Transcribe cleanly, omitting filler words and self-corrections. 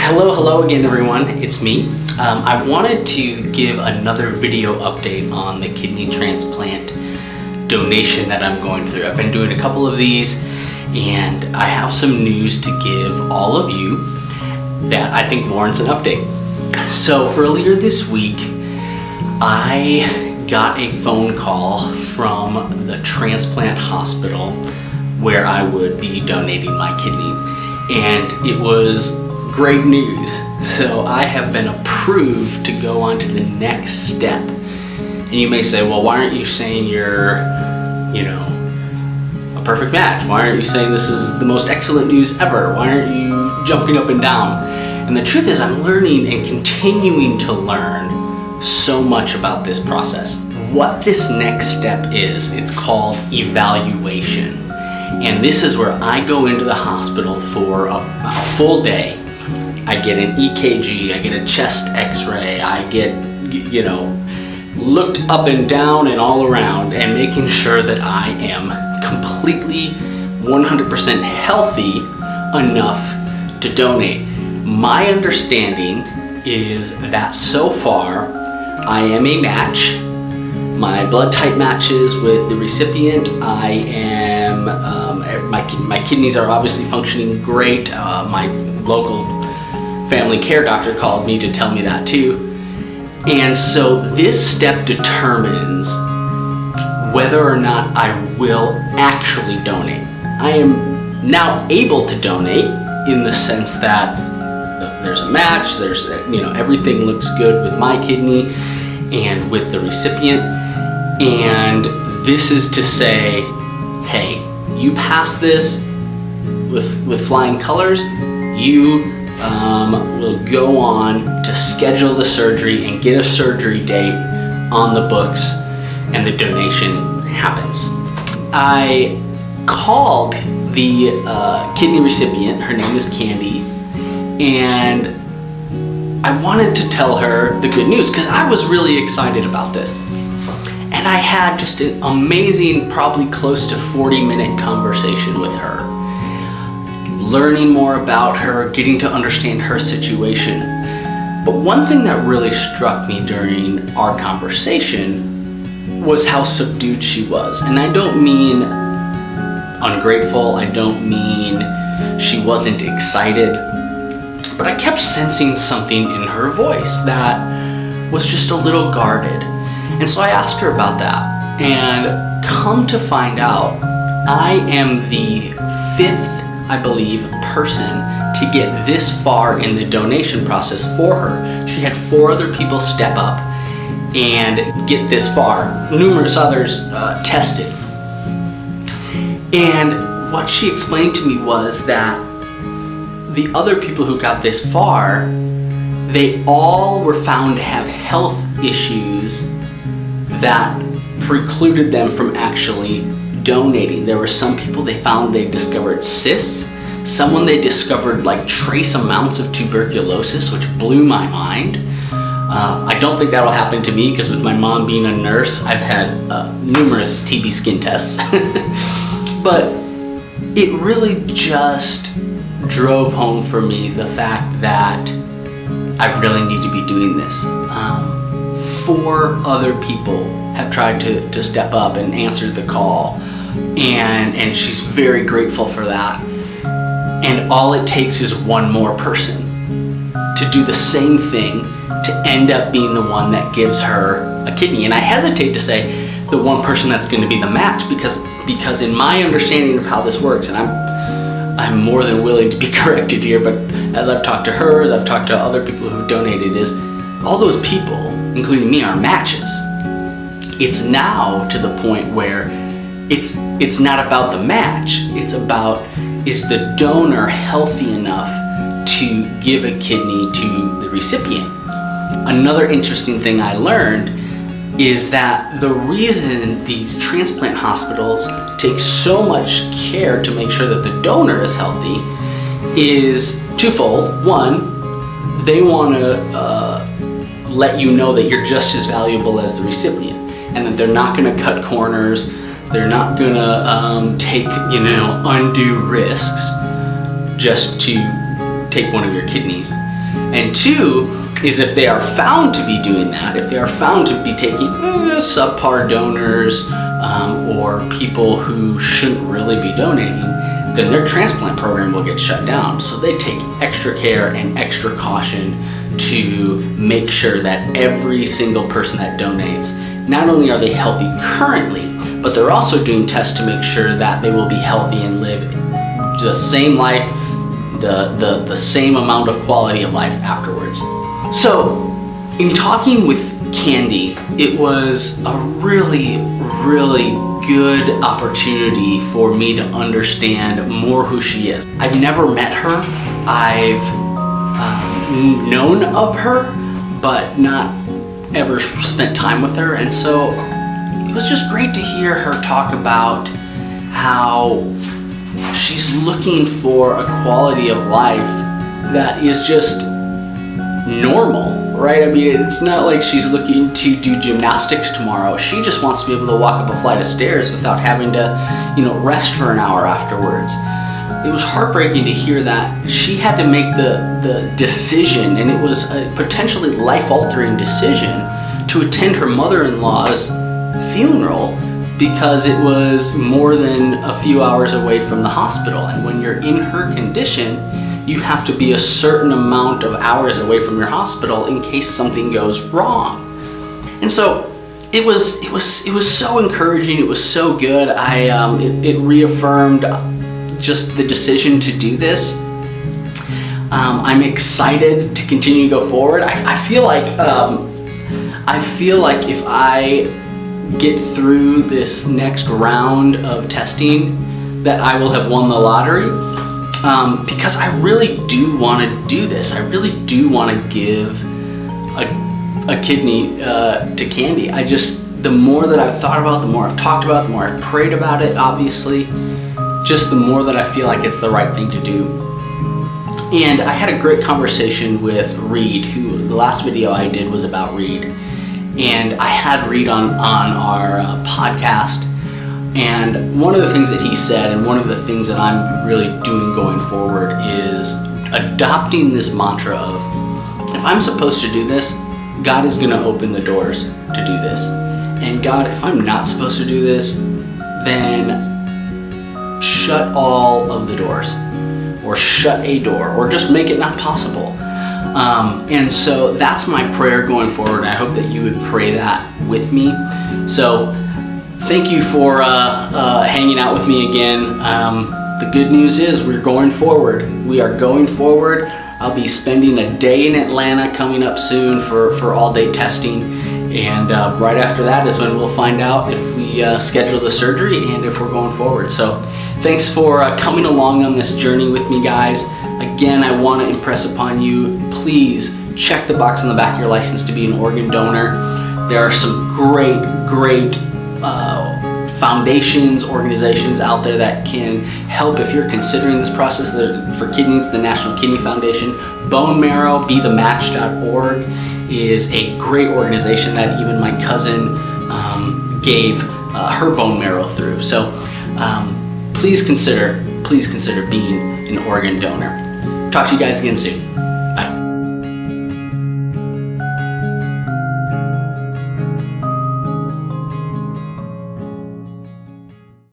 Hello again everyone, it's me. I wanted to give another video update on the kidney transplant donation that I'm going through. I've been doing a couple of these and I have some news to give all of you that I think warrants an update. So earlier this week, I got a phone call from the transplant hospital where I would be donating my kidney, and it was great news. So I have been approved to go on to the next step. And you may say, well, why aren't you saying you're, a perfect match? Why aren't you saying this is the most excellent news ever? Why aren't you jumping up and down? And the truth is, I'm learning and continuing to learn so much about this process. What this next step is, it's called evaluation. And this is where I go into the hospital for a full day. I get an EKG, I get a chest x-ray, I get, looked up and down and all around, and making sure that I am completely 100% healthy enough to donate. My understanding is that so far I am a match. My blood type matches with the recipient. I am, my kidneys are obviously functioning great. My local family care doctor called me to tell me that too. And so this step determines whether or not I will actually donate. I am now able to donate in the sense that there's a match, there's, everything looks good with my kidney and with the recipient. And this is to say, hey, you pass this with flying colors, you will go on to schedule the surgery and get a surgery date on the books, and the donation happens. I called the kidney recipient, her name is Candy, and I wanted to tell her the good news because I was really excited about this. And I had just an amazing, probably close to 40-minute conversation with her, learning more about her, getting to understand her situation. But one thing that really struck me during our conversation was how subdued she was. And I don't mean ungrateful, I don't mean she wasn't excited, but I kept sensing something in her voice that was just a little guarded. And so I asked her about that, and come to find out, I am the fifth, I believe, person to get this far in the donation process for her. She had 4 other people step up and get this far. Numerous others tested. And what she explained to me was that the other people who got this far, they all were found to have health issues that precluded them from actually donating. There were some people they found they discovered cysts, someone they discovered trace amounts of tuberculosis, which blew my mind. I don't think that'll happen to me because with my mom being a nurse, I've had numerous TB skin tests. But it really just drove home for me the fact that I really need to be doing this. 4 other people have tried to step up and answer the call, and she's very grateful for that. And all it takes is one more person to do the same thing to end up being the one that gives her a kidney. And I hesitate to say the one person that's going to be the match because in my understanding of how this works, and I'm more than willing to be corrected here, but as I've talked to her, as I've talked to other people who donated, is all those people, including me, are matches. It's now to the point where it's not about the match, it's about, is the donor healthy enough to give a kidney to the recipient? Another interesting thing I learned is that the reason these transplant hospitals take so much care to make sure that the donor is healthy is twofold. One, they want to let you know that you're just as valuable as the recipient, and that they're not going to cut corners, they're not going to take undue risks just to take one of your kidneys. And two is if they are found to be doing that, if they are found to be taking subpar donors or people who shouldn't really be donating, then their transplant program will get shut down. So they take extra care and extra caution to make sure that every single person that donates, not only are they healthy currently, but they're also doing tests to make sure that they will be healthy and live the same life, the same amount of quality of life afterwards. So in talking with Candy, it was a really, really good opportunity for me to understand more who she is. I've never met her. I've known of her, but not ever spent time with her. And so it was just great to hear her talk about how she's looking for a quality of life that is just normal, right? I mean, it's not like she's looking to do gymnastics tomorrow. She just wants to be able to walk up a flight of stairs without having to, rest for an hour afterwards. It was heartbreaking to hear that she had to make the decision, and it was a potentially life-altering decision, to attend her mother-in-law's funeral because it was more than a few hours away from the hospital. And when you're in her condition, you have to be a certain amount of hours away from your hospital in case something goes wrong. And so it was so encouraging. It was so good. It reaffirmed just the decision to do this. I'm excited to continue to go forward. I feel like if I get through this next round of testing, that I will have won the lottery. Because I really do want to do this. I really do want to give a kidney to Candy. The more that I've thought about it, the more I've talked about it, the more I've prayed about it, obviously, just the more that I feel like it's the right thing to do. And I had a great conversation with Reed, who the last video I did was about Reed. And I had Reed on our podcast. And one of the things that he said, and one of the things that I'm really doing going forward, is adopting this mantra of, if I'm supposed to do this, God is going to open the doors to do this. And God, if I'm not supposed to do this, then shut all of the doors, or shut a door, or just make it not possible. And so that's my prayer going forward, and I hope that you would pray that with me. So thank you for hanging out with me again. The good news is we're going forward. We are going forward. I'll be spending a day in Atlanta coming up soon for all-day testing. And right after that is when we'll find out if we schedule the surgery and if we're going forward. So thanks for coming along on this journey with me, guys. Again, I want to impress upon you, please check the box on the back of your license to be an organ donor. There are some great foundations, organizations out there that can help if you're considering this process. For kidneys, the National Kidney Foundation. Bone Marrow, BeTheMatch.org is a great organization that even my cousin gave her bone marrow through. So please consider being an organ donor. Talk to you guys again soon.